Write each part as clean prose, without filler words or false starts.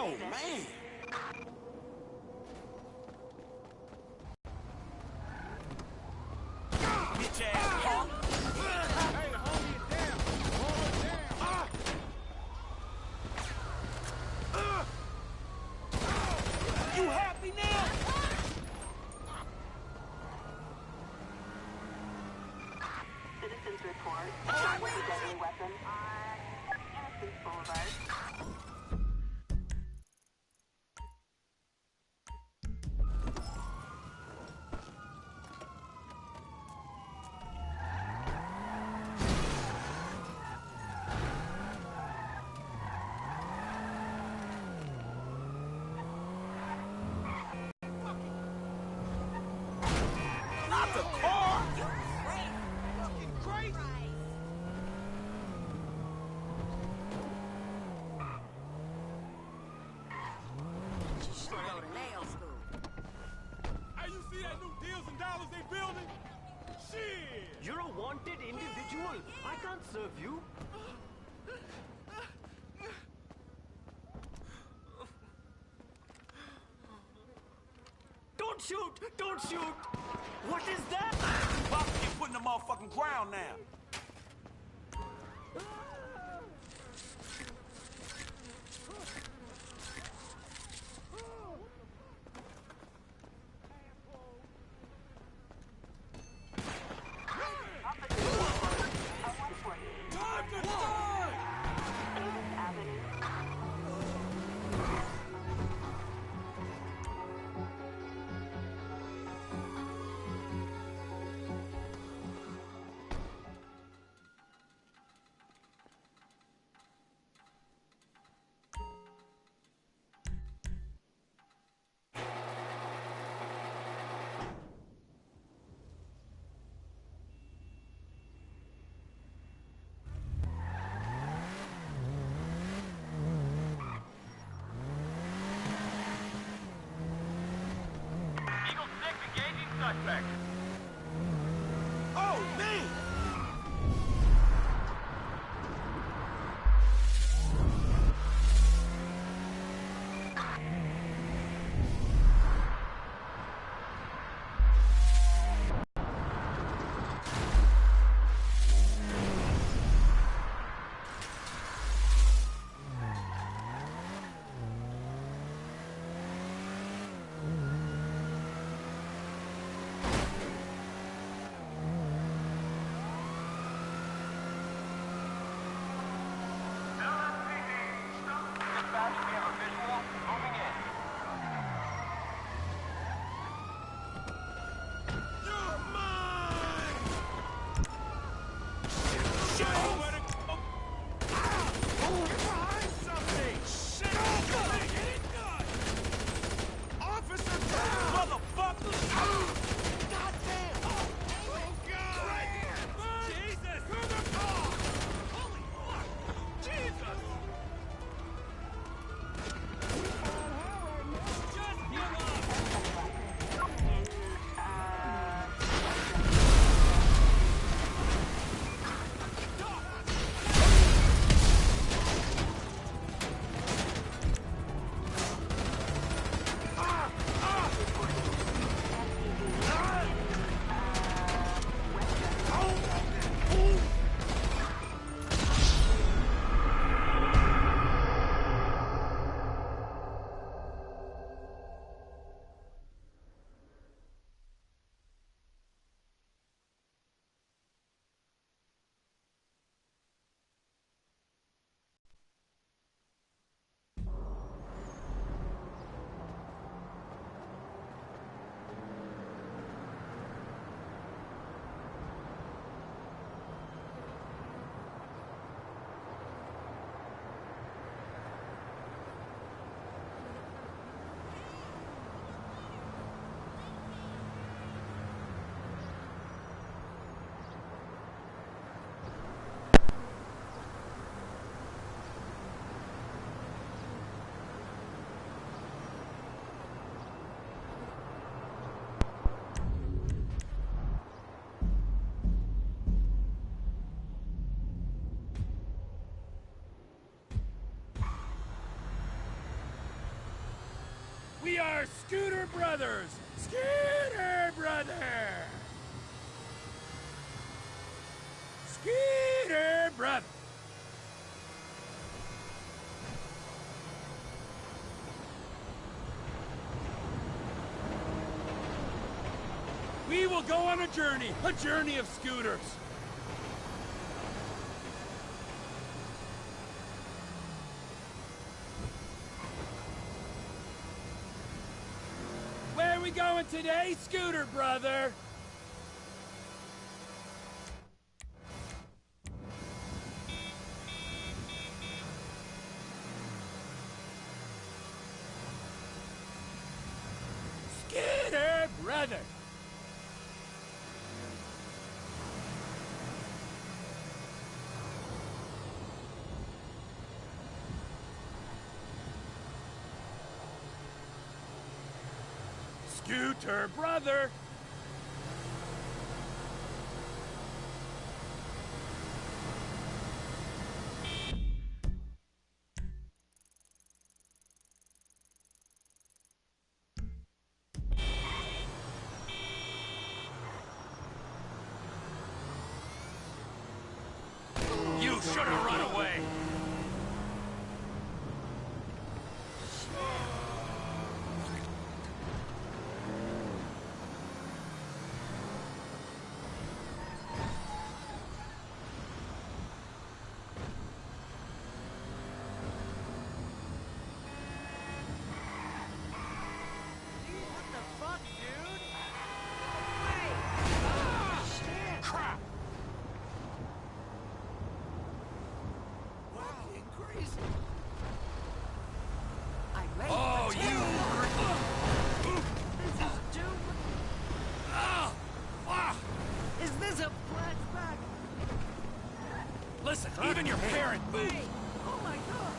Oh, man. Bitch ass punk. Hey, homie, it down. Hold it down. You happy now? Citizens report. Shot with a deadly weapon on Innocence Boulevard. Not the car. Fucking crazy. Hey, you see that new deals and dollars they building? Shit. You're a wanted individual. I can't serve you. Don't shoot! Don't shoot! What is that? Papa, you putting the motherfucking ground now. Time to die! Davis Avenue. Eagle 6 engaging suspect. Oh, man. We are Scooter Brothers! Scooter Brothers! Scooter Brothers! We will go on a journey of scooters. Where are we going today, Scooter Brother? Scooter Brother! Scooter Brother! You should have run away! What the fuck, dude? Crap! Fucking crazy. I made Oh, the you! This is too... Ah! Ah! Is this a flashback? Listen, even your parent... Oh my god!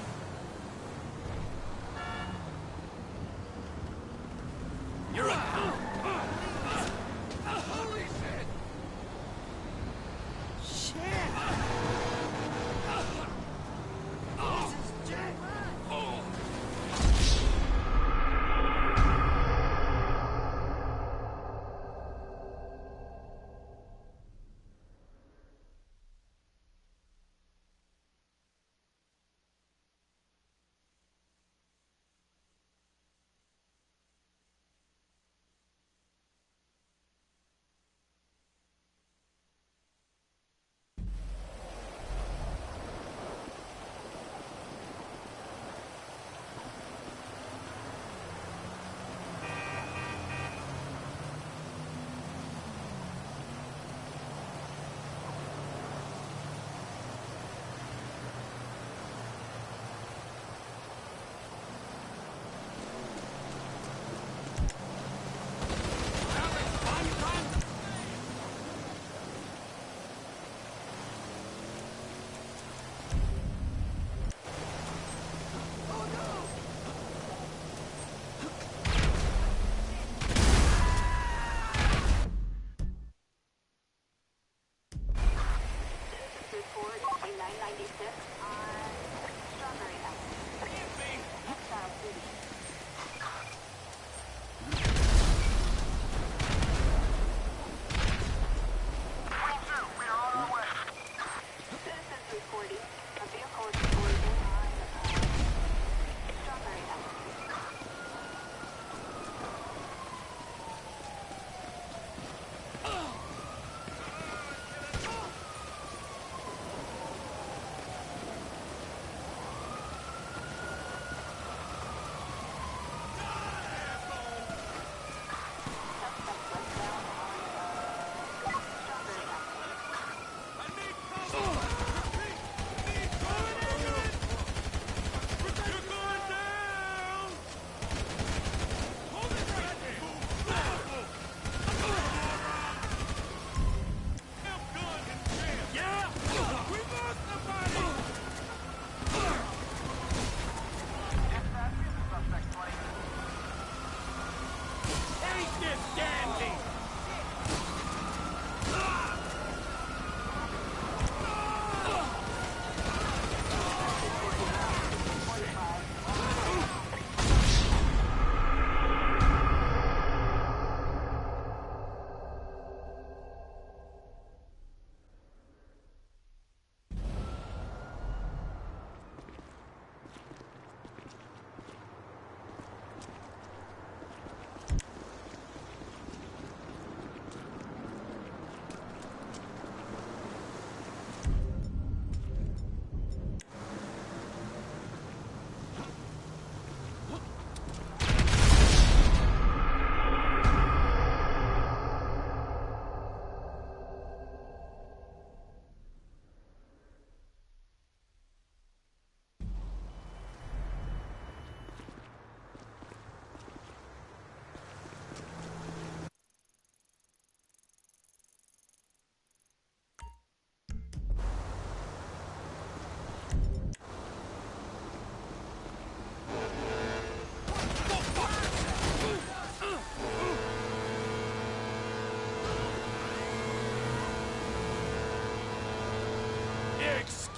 You're a... Holy shit! Shit! This is too much!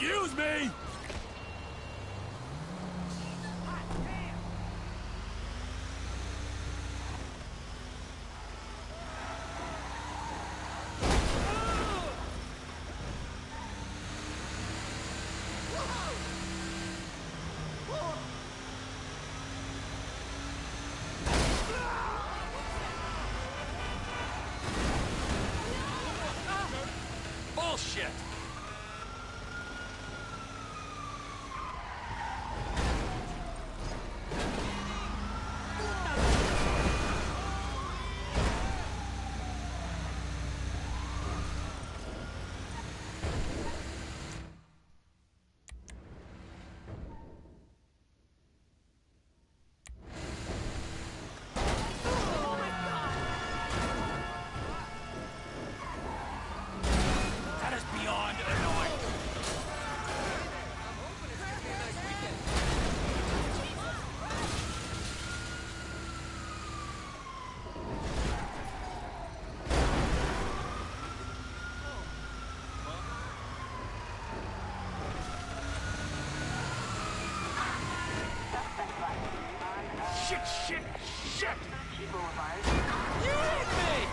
Excuse me! Bullshit! That is beyond annoying. Shit, shit, shit! Boulevard. Hit me!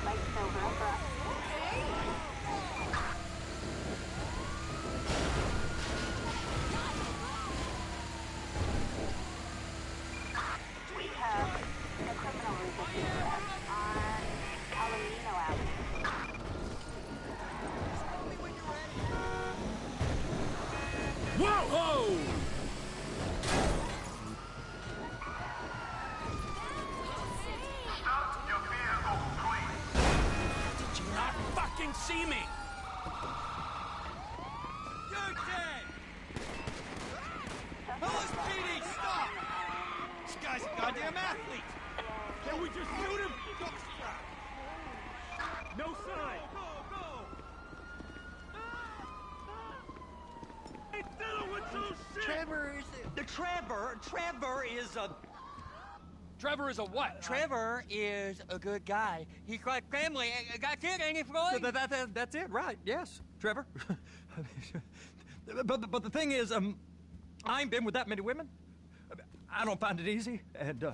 Light silver. We have a criminal resistance arrest on Palomino Avenue. Whoa! Whoa! Stop your vehicle, please. Did you not fucking see me? You're dead! LSPD, stop! This guy's a goddamn athlete! Can we just shoot him? No sign! Go, go! Hey, Dylan, what's so shit? Trevor is a Trevor is a what? Trevor is a good guy. He's got family. Got kid, ain't he, Floyd? That's it, right? Yes, Trevor. but the thing is, I ain't been with that many women. I don't find it easy, and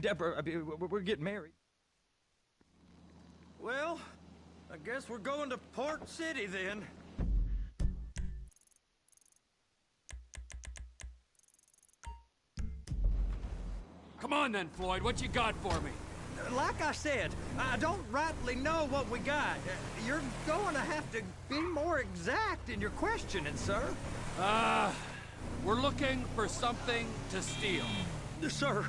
Deborah, I mean, we're getting married. Well, I guess we're going to Port City then. Come on then, Floyd. What you got for me? Like I said, I don't rightly know what we got. You're going to have to be more exact in your questioning, sir. We're looking for something to steal. Sir,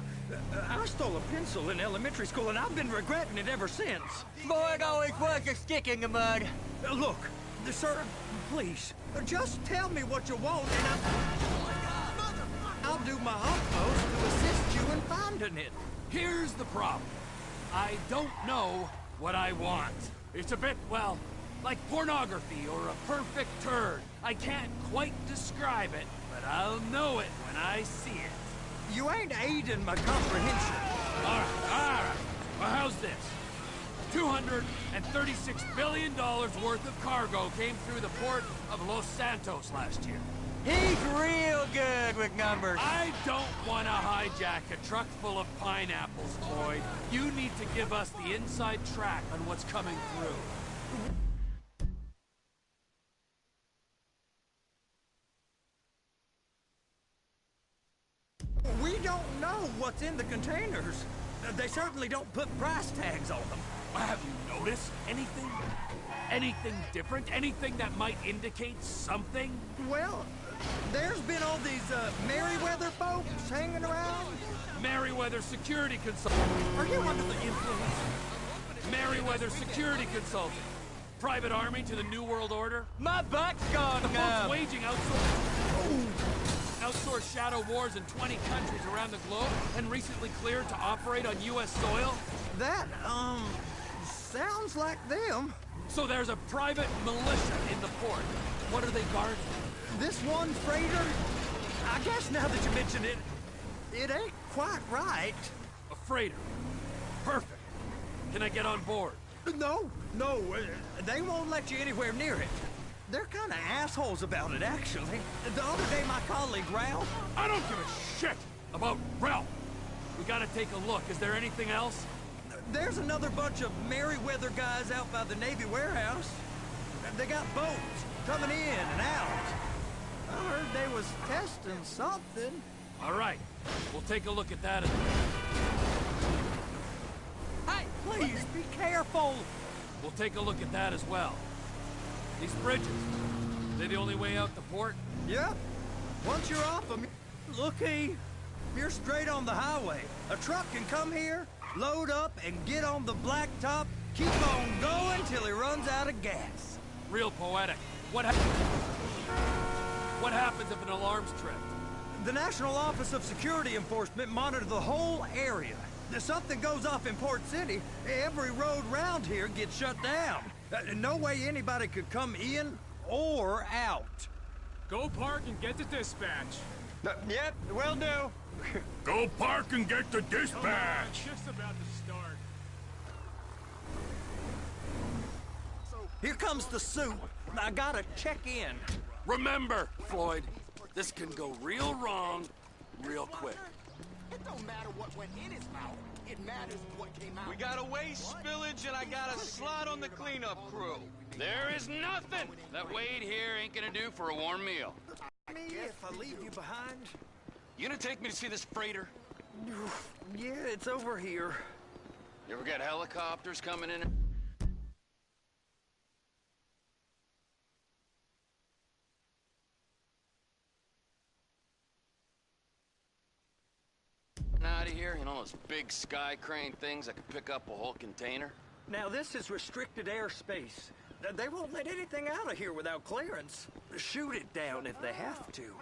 I stole a pencil in elementary school, and I've been regretting it ever since. Floyd always was a stick in the mud. Look, sir, please, just tell me what you want, and I'll do my utmost to assist you in finding it. Here's the problem. I don't know what I want. It's a bit, well, like pornography or a perfect turd. I can't quite describe it, but I'll know it when I see it. You ain't aiding my comprehension. All right. Well, how's this? $236 billion worth of cargo came through the port of Los Santos last year. He's real good with numbers. I don't want to hijack a truck full of pineapples, Floyd. You need to give us the inside track on what's coming through. We don't know what's in the containers. They certainly don't put price tags on them. Have you noticed anything? Anything different? Anything that might indicate something? Well, there's been all these Merryweather folks hanging around. Merryweather Security Consulting. Are you under the influence? Merryweather Security Consulting. Private army to the New World Order. My butt's gone The folks numb. waging outsourced shadow wars in 20 countries around the globe and recently cleared to operate on U.S. soil. That, sounds like them. So there's a private militia in the port. What are they guarding? This one freighter? I guess now that you mention it, it ain't quite right. A freighter. Perfect. Can I get on board? No, they won't let you anywhere near it. They're kind of assholes about it, actually. The other day, my colleague, Ralph... I don't give a shit about Ralph. We gotta take a look. Is there anything else? There's another bunch of Merryweather guys out by the Navy warehouse. They got boats coming in and out. I heard they was testing something. All right. We'll take a look at that. Hey, please, be careful! We'll take a look at that as well. These bridges, they the only way out the port? Yep. Once you're off them, looky, you're straight on the highway. A truck can come here, load up, and get on the blacktop, keep on going till he runs out of gas. Real poetic. What happens if an alarm's tripped? The National Office of Security Enforcement monitor the whole area. If something goes off in Port City, every road round here gets shut down. No way anybody could come in or out. Go park and get the dispatch. Yep, will do. Go park and get the dispatch. Just about to start. Here comes the suit. I gotta check in. Remember, Floyd, this can go real wrong real quick. It don't matter what went in his mouth. It matters what came out. We got a waste spillage and I got a slot on the cleanup crew. There is nothing that Wade here ain't gonna do for a warm meal. Me, if I leave you behind? You gonna take me to see this freighter? Yeah, it's over here. You ever get helicopters coming in? Out of here, you know those big sky crane things that can pick up a whole container? Now, this is restricted airspace. They won't let anything out of here without clearance. Shoot it down if they have to.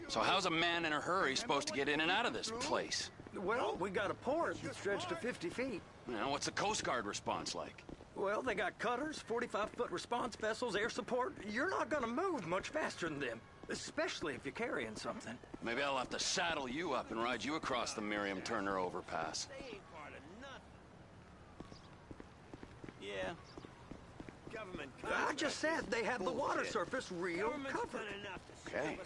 So how's a man in a hurry supposed to get in and out of this place? Well, we got a port that stretched to 50 feet. You know, what's the Coast Guard response like? Well, they got cutters, 45-foot response vessels, air support. You're not gonna move much faster than them, especially if you're carrying something. Maybe I'll have to saddle you up and ride you across the Miriam Turner overpass. Yeah. Government. I just said they have the water surface real covered. Okay.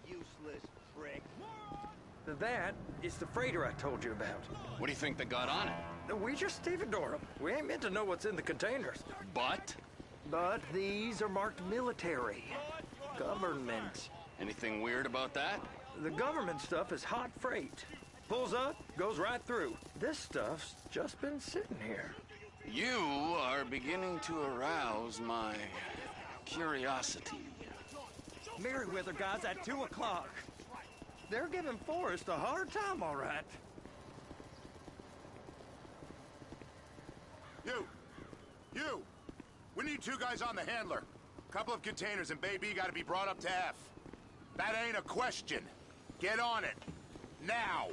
Useless prick. That is the freighter I told you about. What do you think they got on it? We just stevedore them. We ain't meant to know what's in the containers. But? But these are marked military. Government. Anything weird about that? The government stuff is hot freight. Pulls up, goes right through. This stuff's just been sitting here. You are beginning to arouse my curiosity. Merryweather guys at 2 o'clock. They're giving Forrest a hard time, all right. You! We need 2 guys on the handler. Couple of containers and Baby gotta be brought up to F. That ain't a question. Get on it. Now!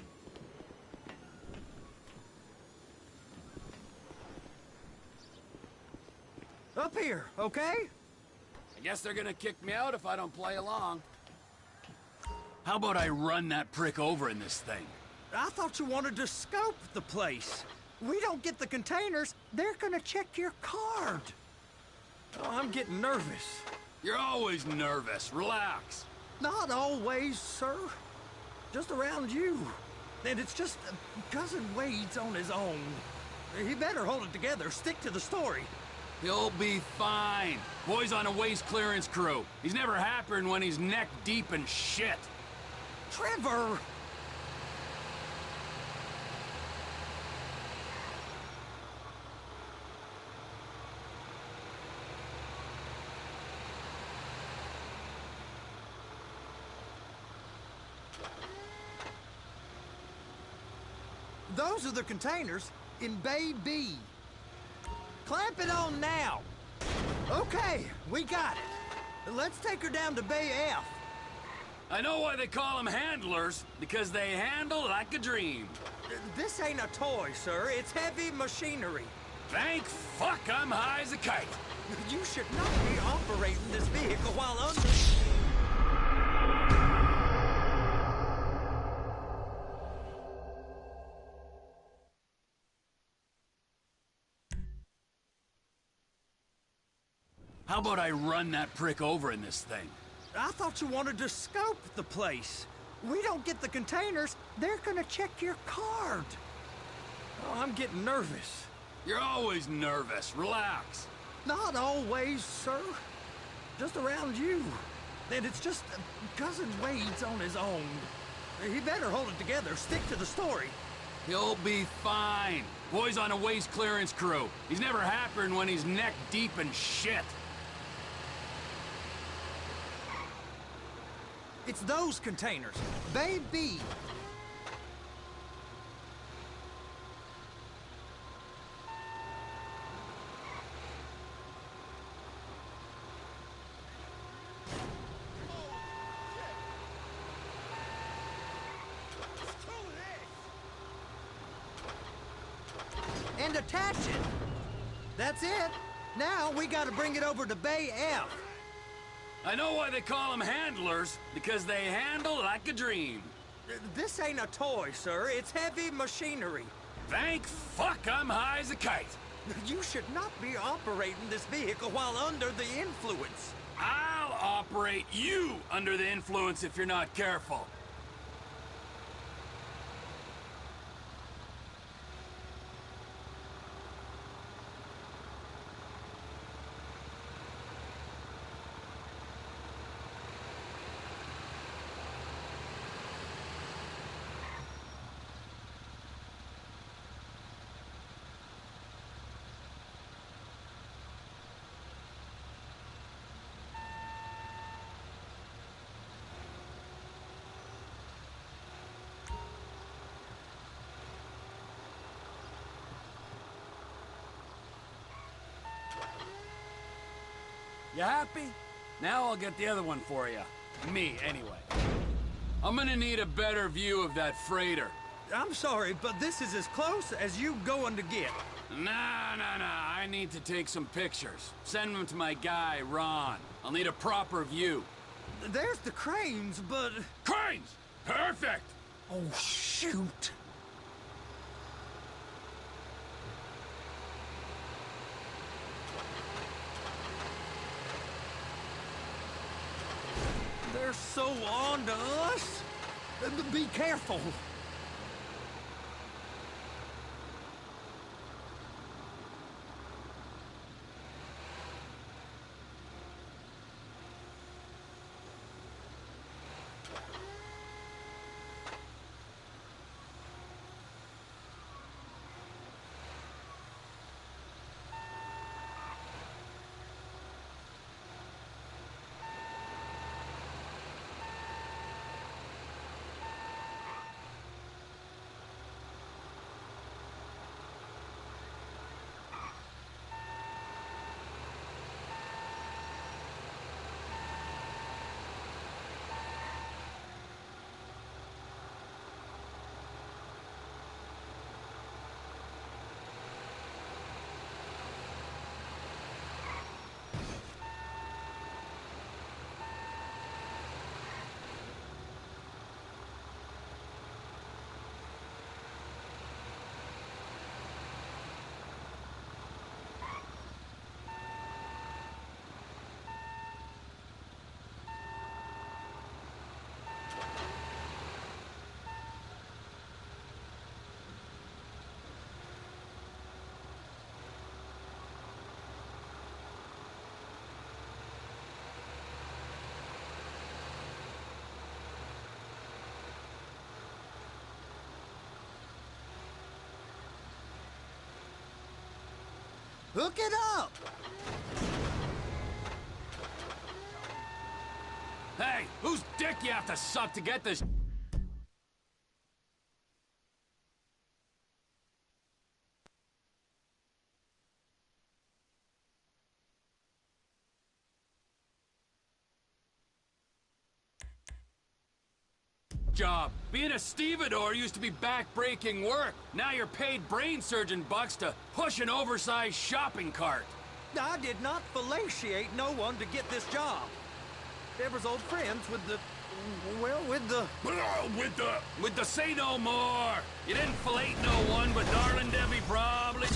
Up here, okay? I guess they're gonna kick me out if I don't play along. How about I run that prick over in this thing? I thought you wanted to scope the place. We don't get the containers, they're gonna check your card. Oh, I'm getting nervous. You're always nervous. Relax. Not always, sir. Just around you. And it's just Cousin Wade's on his own. He better hold it together, stick to the story. He'll be fine. Boy's on a waste clearance crew. He's never happier than when he's neck deep in shit. Trevor! Those are the containers in Bay B. Clamp it on now. Okay, we got it. Let's take her down to Bay F. I know why they call them handlers, because they handle like a dream. This ain't a toy, sir. It's heavy machinery. Thank fuck I'm high as a kite. You should not be operating this vehicle while under... How about I run that prick over in this thing? I thought you wanted to scope the place. We don't get the containers, they're gonna check your card. Oh, I'm getting nervous. You're always nervous. Relax. Not always, sir. Just around you. And it's just Cousin Wade's on his own. He better hold it together, stick to the story. He'll be fine. Boy's on a waste clearance crew. He's never happier when he's neck deep in shit. It's those containers. Bay B. And attach it. That's it. Now we gotta bring it over to Bay F. I know why they call them handlers, because they handle like a dream. This ain't a toy, sir. It's heavy machinery. Thank fuck I'm high as a kite. You should not be operating this vehicle while under the influence. I'll operate you under the influence if you're not careful. You happy? Now I'll get the other one for you. Me, anyway. I'm gonna need a better view of that freighter. I'm sorry, but this is as close as you going to get. Nah. I need to take some pictures. Send them to my guy, Ron. I'll need a proper view. There's the cranes, but... Cranes! Perfect! Oh, shoot. They're so on to us. Be careful. Hook it up! Hey, whose dick you have to suck to get this? job. Being a stevedore used to be back-breaking work. Now you're paid brain surgeon bucks to push an oversized shopping cart. I did not fellatiate no one to get this job. Deborah's old friends with the... well, with the... With the say no more. You didn't fillet no one, but darling Debbie probably...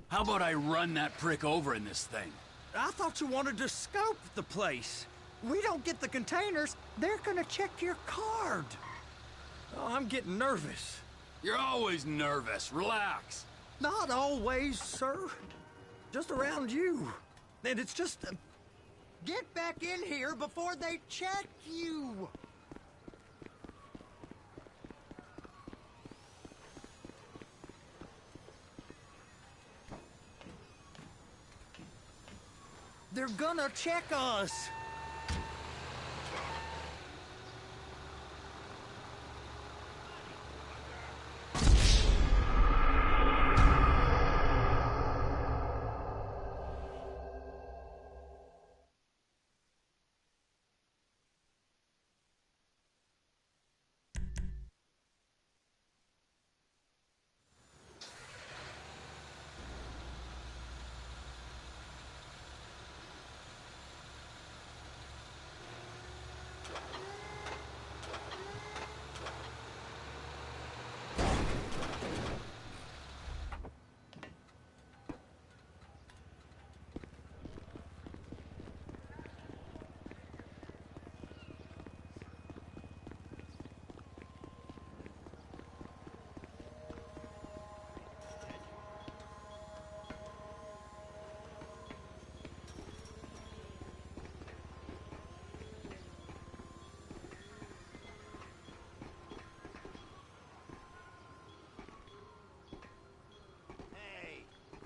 How about I run that prick over in this thing? I thought you wanted to scope the place. We don't get the containers, they're gonna check your card. Oh, I'm getting nervous. You're always nervous. Relax. Not always, sir. Just around you. And it's just... get back in here before they check you. They're gonna check us.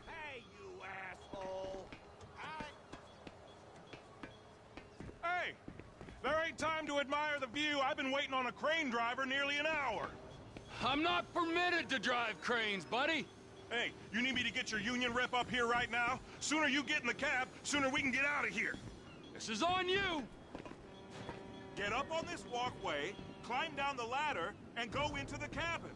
Hey, you asshole! Hey! There ain't time to admire the view. I've been waiting on a crane driver nearly an hour. I'm not permitted to drive cranes, buddy. Hey, you need me to get your union rep up here right now? Sooner you get in the cab, sooner we can get out of here. This is on you. Get up on this walkway, climb down the ladder, and go into the cabin.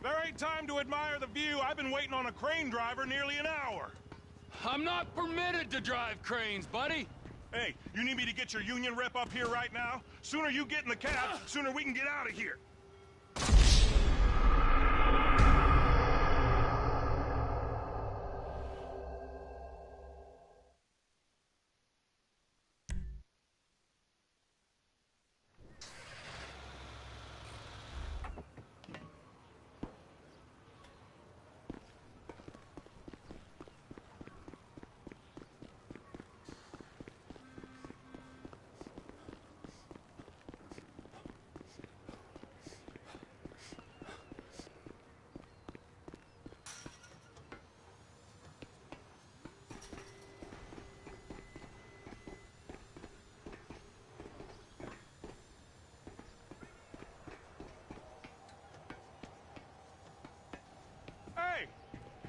There ain't time to admire the view. I've been waiting on a crane driver nearly an hour. I'm not permitted to drive cranes, buddy. Hey, you need me to get your union rep up here right now? Sooner you get in the cab, sooner we can get out of here.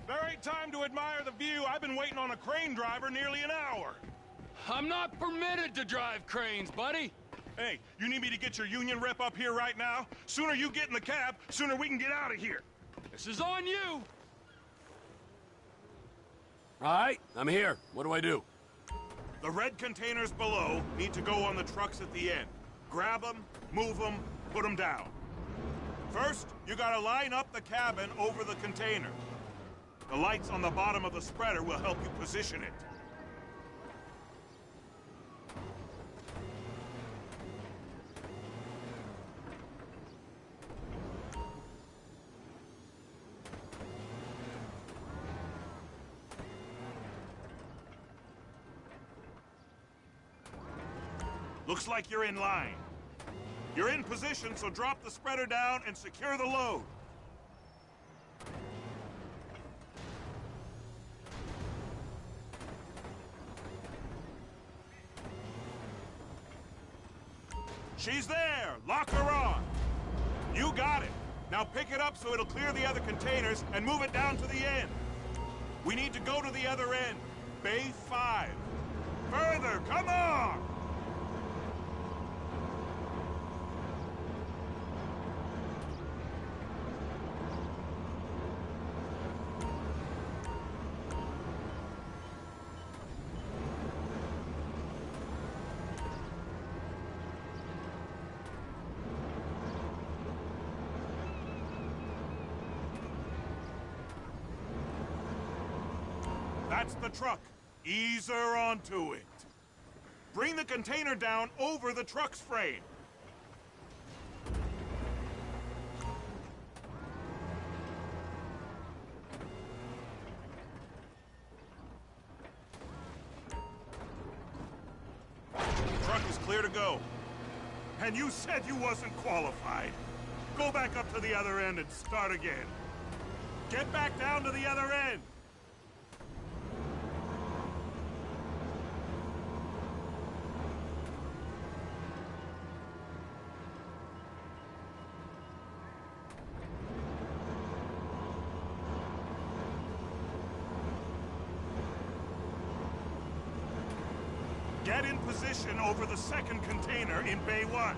There ain't time to admire the view. I've been waiting on a crane driver nearly an hour. I'm not permitted to drive cranes, buddy. Hey, you need me to get your union rep up here right now? Sooner you get in the cab, sooner we can get out of here. This is on you. All right, I'm here. What do I do? The red containers below need to go on the trucks at the end. Grab them, move them, put them down. First, you gotta line up the cabin over the container. The lights on the bottom of the spreader will help you position it. Looks like you're in line. You're in position, so drop the spreader down and secure the load. She's there! Lock her on! You got it! Now pick it up so it'll clear the other containers and move it down to the end. We need to go to the other end. Bay 5. Further, come on! That's the truck. Ease her onto it. Bring the container down over the truck's frame. The truck is clear to go. And you said you wasn't qualified. Go back up to the other end and start again. Get back down to the other end. Get in position over the second container in Bay 1.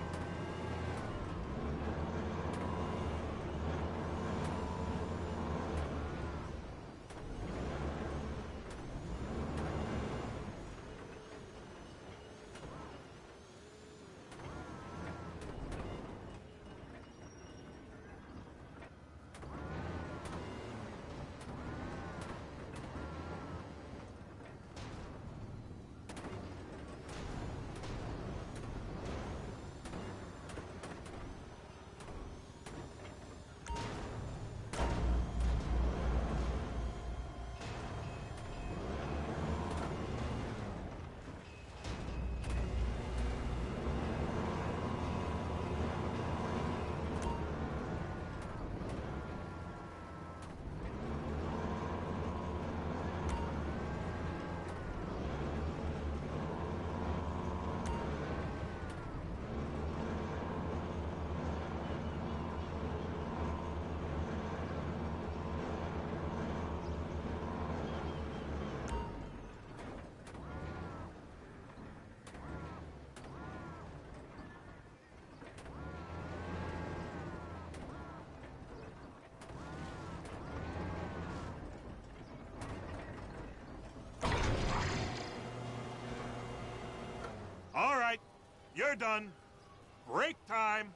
All right, you're done. Break time.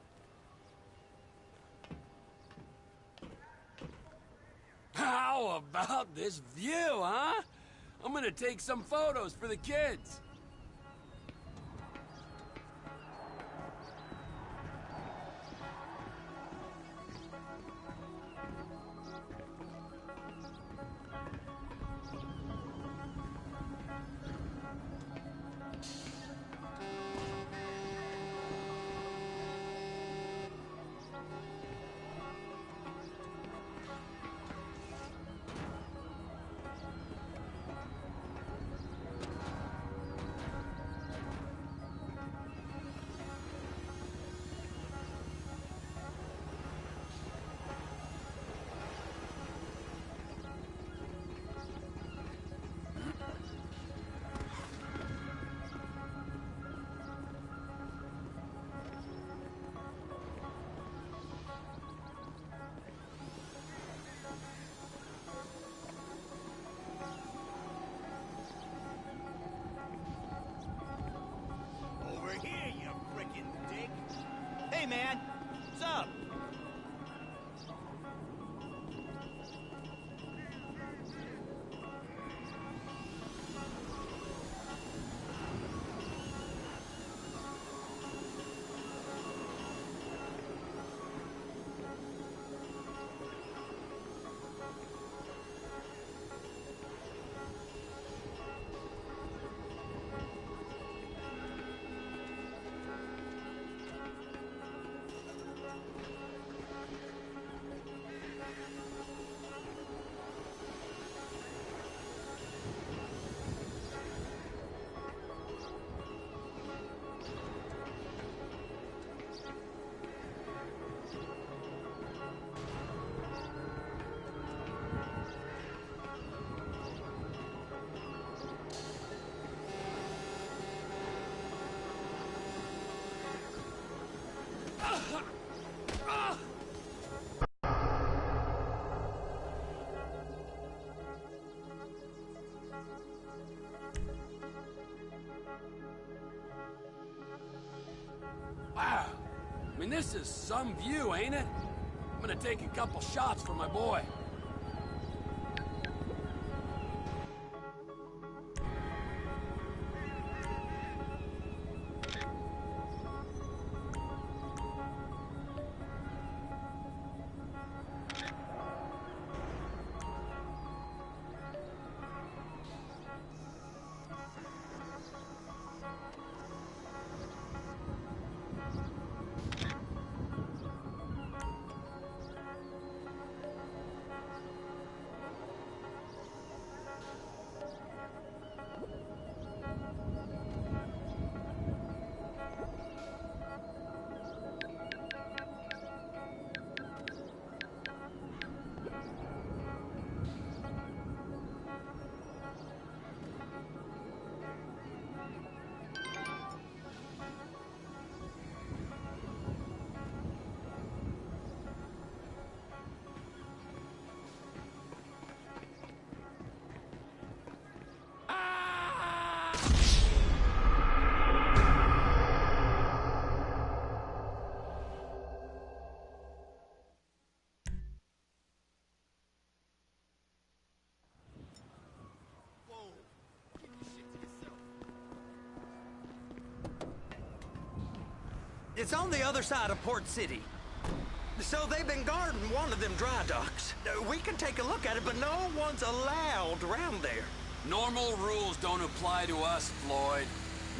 How about this view, huh? I'm gonna take some photos for the kids. mean, this is some view, ain't it? I'm gonna take a couple shots for my boy. It's on the other side of Port City. So they've been guarding one of them dry docks. We can take a look at it, but no one's allowed around there. Normal rules don't apply to us, Floyd.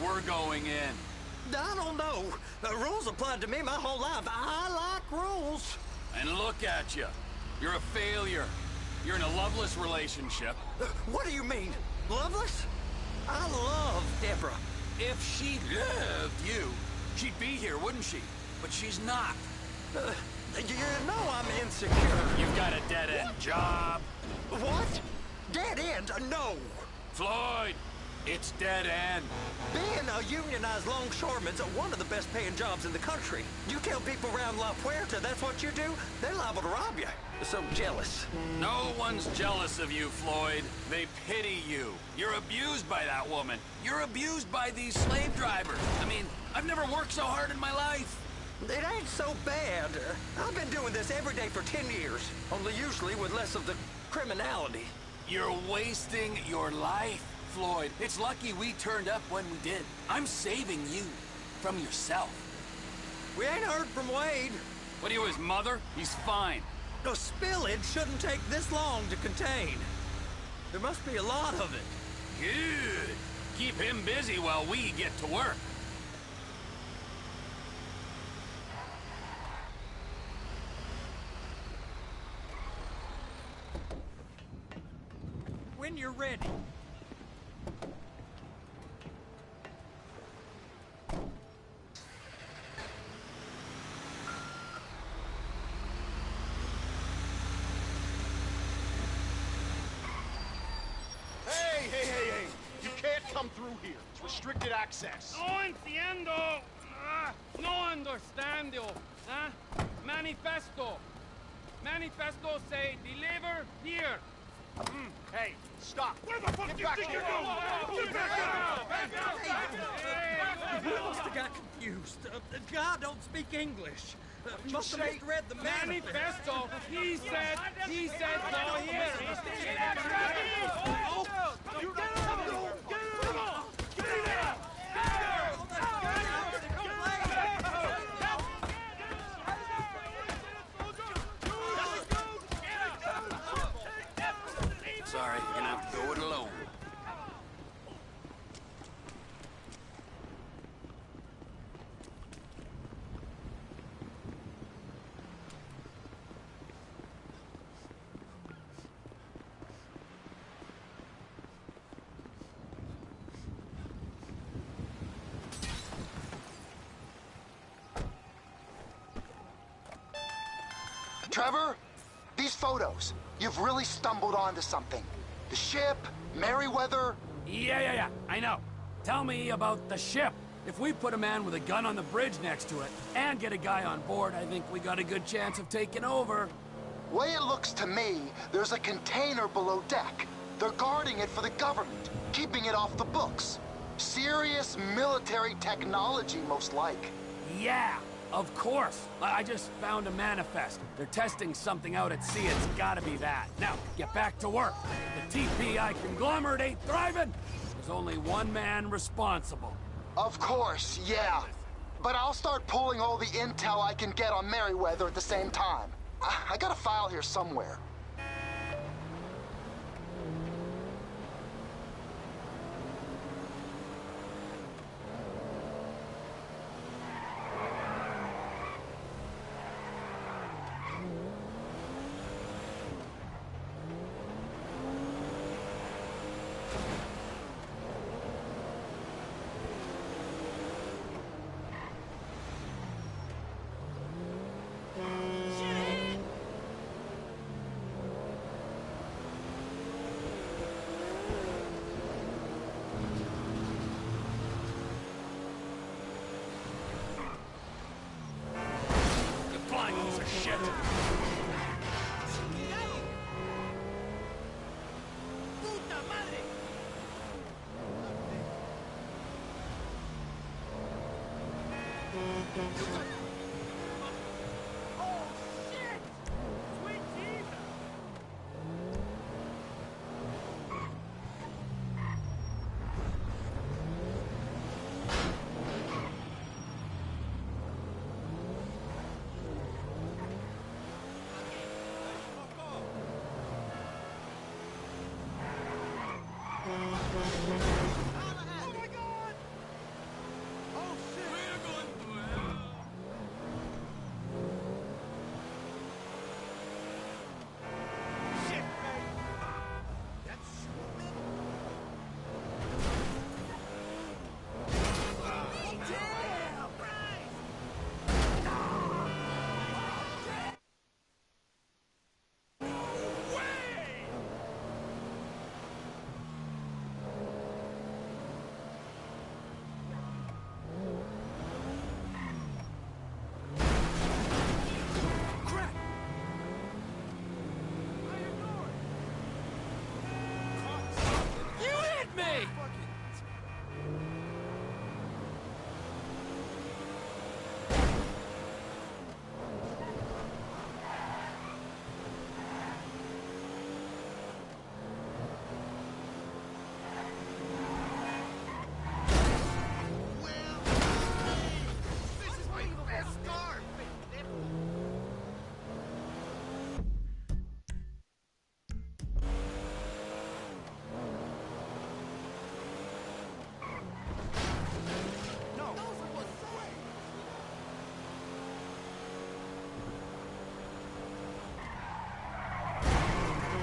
We're going in. I don't know. The rules applied to me my whole life. I like rules. And look at you. You're a failure. You're in a loveless relationship. What do you mean? Loveless? I love Deborah. If she loved you, she'd be here, wouldn't she? But she's not. You know I'm insecure. You've got a dead-end job. What? Dead end? No. Floyd, it's dead end. Being a unionized longshoreman's one of the best paying jobs in the country. You tell people around La Puerta that's what you do, they're liable to rob you. They're so jealous. No one's jealous of you, Floyd. They pity you. You're abused by that woman. You're abused by these slave drivers. I mean, I've never worked so hard in my life. It ain't so bad. I've been doing this every day for 10 years, only usually with less of the criminality. You're wasting your life, Floyd. It's lucky we turned up when we did. I'm saving you from yourself. We ain't heard from Wade. What are you, his mother? He's fine. The spillage shouldn't take this long to contain. There must be a lot of it. Good. Keep him busy while we get to work. When you're ready. Hey! You can't come through here. It's restricted access. No entiendo. No understando. Manifesto. Manifesto say deliver here. Hey, stop. Where the fuck do you think you're going? Get back out! I must have got confused. The guy don't speak English. Must have misread the Manifesto. He said go here. Sorry, you're gonna have to go it alone. Trevor, these photos, you've really stumbled onto something. The ship, Merryweather. Yeah, I know. Tell me about the ship. If we put a man with a gun on the bridge next to it and get a guy on board, I think we got a good chance of taking over. Way it looks to me, there's a container below deck. They're guarding it for the government, keeping it off the books. Serious military technology, most like. Yeah, Of course. I just found a manifest. They're testing something out at sea. It's gotta be that. Now, get back to work. The TPI conglomerate ain't thriving. There's only one man responsible. Of course, yeah. But I'll start pulling all the intel I can get on Merryweather at the same time. I got a file here somewhere. Shit! Puta madre! Oh shit! Sweet Jesus!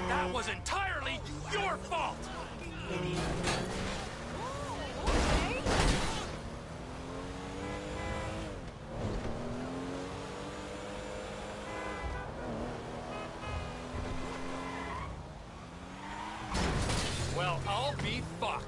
That was entirely your fault! Well, I'll be fucked.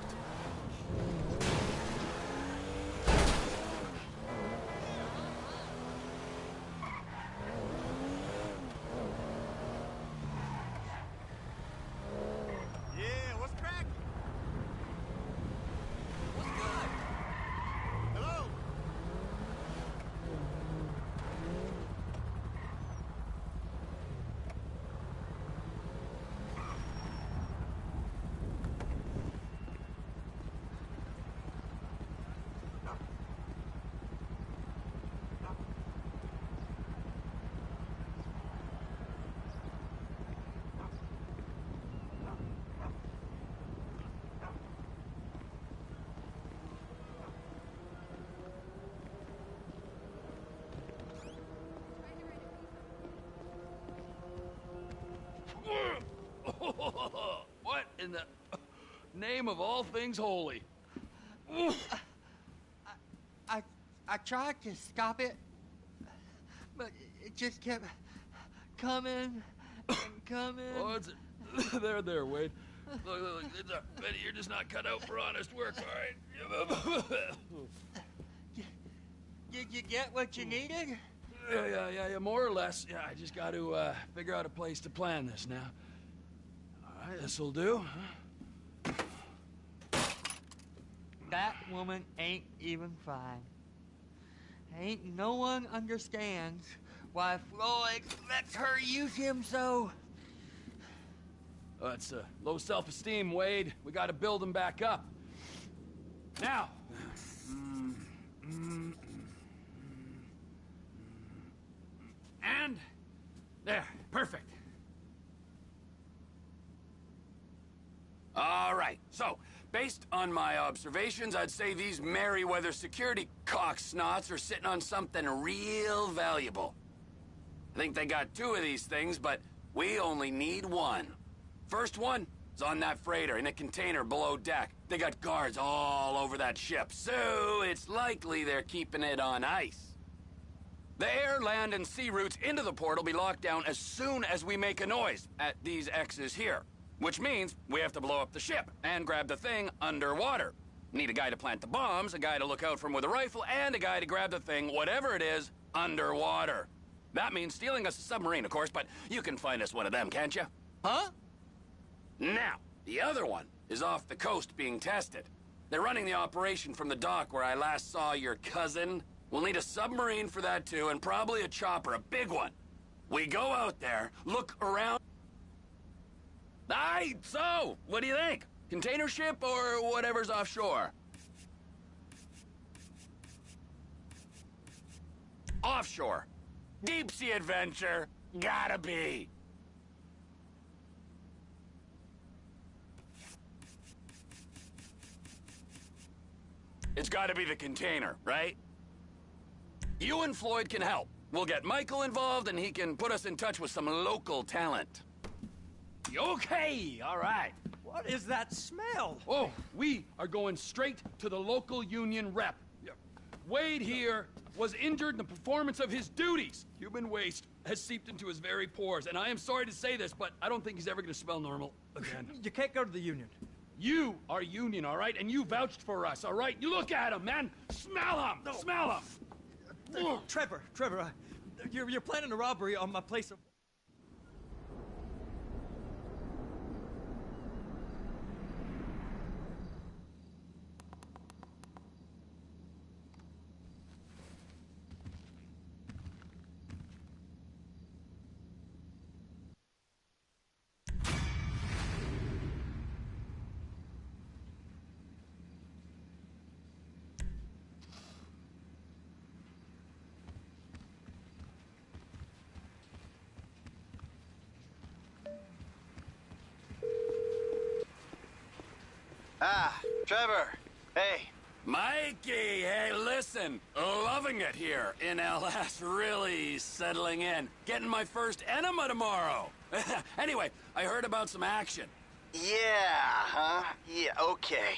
What in the name of all things holy? I tried to stop it, but it just kept coming and coming. Oh, it's there, Wade. Look, Benny, you're just not cut out for honest work, all right? Did you get what you needed? Yeah, more or less. Yeah, I just got to figure out a place to plan this now. All right, this'll do. That woman ain't even fine. Ain't no one understands why Floyd lets her use him so. It's low self-esteem, Wade. We gotta build him back up. Now. And there, perfect. All right, so, based on my observations, I'd say these Merryweather security cocksnots are sitting on something real valuable. I think they got 2 of these things, but we only need 1. First one is on that freighter in a container below deck. They got guards all over that ship, so it's likely they're keeping it on ice. The air, land, and sea routes into the port will be locked down as soon as we make a noise at these X's here. Which means we have to blow up the ship and grab the thing underwater. Need a guy to plant the bombs, a guy to look out for him with a rifle, and a guy to grab the thing, whatever it is, underwater. That means stealing us a submarine, of course, but you can find us one of them, can't you? Huh? Now, the other one is off the coast being tested. They're running the operation from the dock where I last saw your cousin. We'll need a submarine for that too, and probably a chopper, a big one. We go out there, look around. Aye, so, what do you think? Container ship or whatever's offshore? Offshore. Deep sea adventure. Gotta be. It's gotta be the container, right? You and Floyd can help. We'll get Michael involved and he can put us in touch with some local talent. Okay, all right. What is that smell? Oh, we are going straight to the local union rep. Wade here was injured in the performance of his duties. Human waste has seeped into his very pores, and I am sorry to say this, but I don't think he's ever going to smell normal again. You can't go to the union. You are union, all right? And you vouched for us, all right? You look at him, man. Smell him. No. Smell him. Trevor, you're planning a robbery on my place of... Ah, Trevor. Hey. Mikey, hey, listen. Loving it here in LS. Really settling in. Getting my first enema tomorrow. Anyway, I heard about some action. Yeah, huh? Yeah, okay.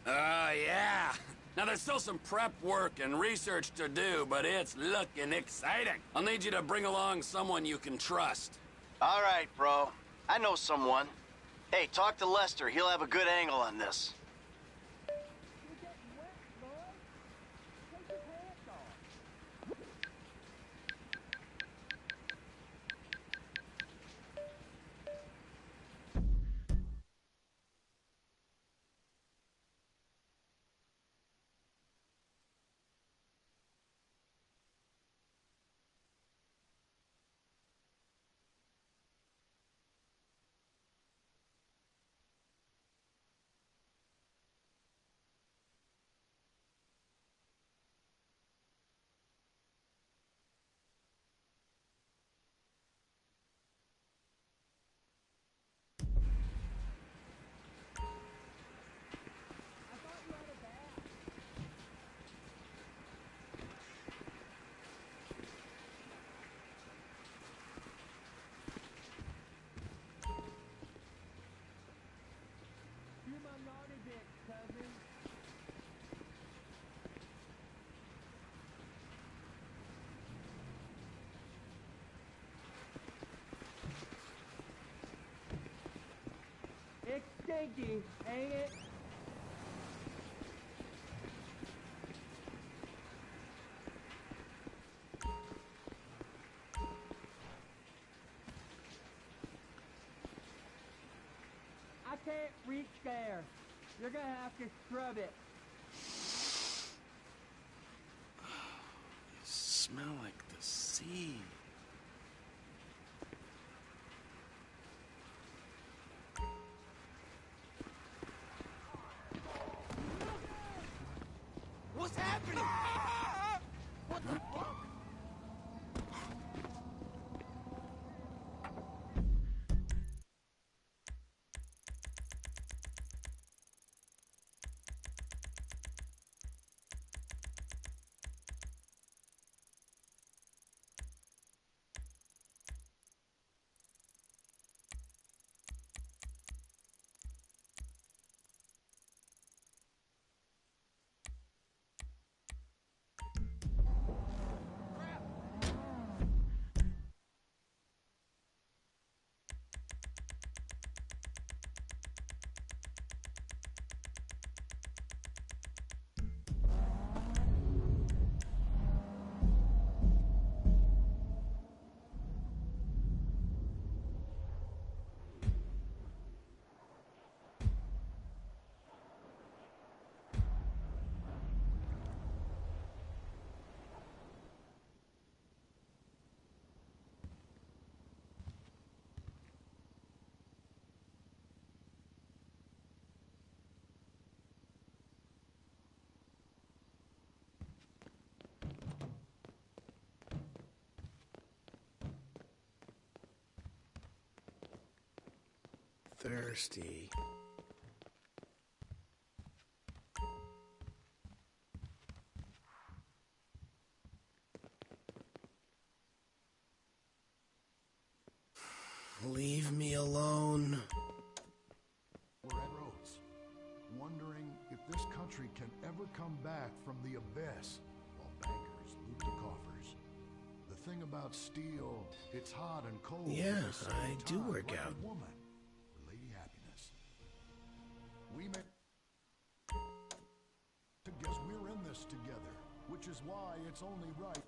Yeah. Now, there's still some prep work and research to do, but it's looking exciting. I'll need you to bring along someone you can trust. All right, bro. I know someone. Hey, talk to Lester. He'll have a good angle on this. It's stinky, ain't it? I can't reach there. You're gonna have to scrub it. smell like the sea. What's happening? What the fuck? Thirsty. Leave me alone. We're at Rhodes, wondering if this country can ever come back from the abyss while bankers loot the coffers. The thing about steel, it's hot and cold. Yeah, at the same I do time, work like out. A woman, or Lady Happiness. We may to guess we're in this together, which is why it's only right